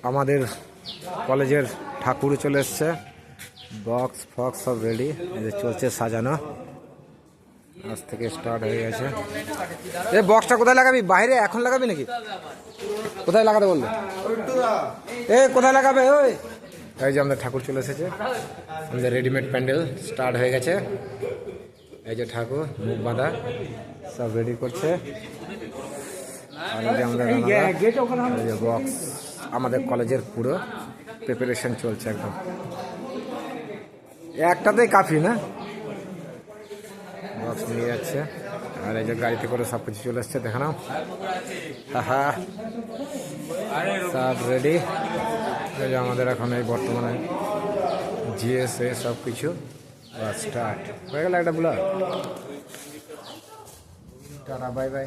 আমাদের কলেজের ঠাকুর চলে এসছে, বক্স ফক্স সব রেডি, এই যে চলছে সাজানো, আজ থেকে স্টার্ট হয়ে গেছে। এই বক্সটা কোথায় লাগাবি? বাইরে এখন লাগাবি নাকি? কোথায় লাগাতে বললে? এ কোথায় লাগাবে? ওই এই যে আমাদের ঠাকুর চলে এসেছে, আমাদের রেডিমেড প্যান্ডেল স্টার্ট হয়ে গেছে। এই যে ঠাকুর মুখ বাঁধা সব রেডি করছে, আর এই যে আমাদের বক্স, আমাদের কলেজের পুরো প্রিপারেশন চলছে একদম। একটাতেই কাফি না, বক্স নিয়ে যাচ্ছে, আর এই যে গাড়িতে করে সব কিছু চলে এসছে, দেখে নাও। হা সব রেডি। এই যে আমাদের এখন এই বর্তমানে জিএসএ সব কিছু স্টার্ট হয়ে গেল। একটা ব্লগ, টাটা, বাই বাই।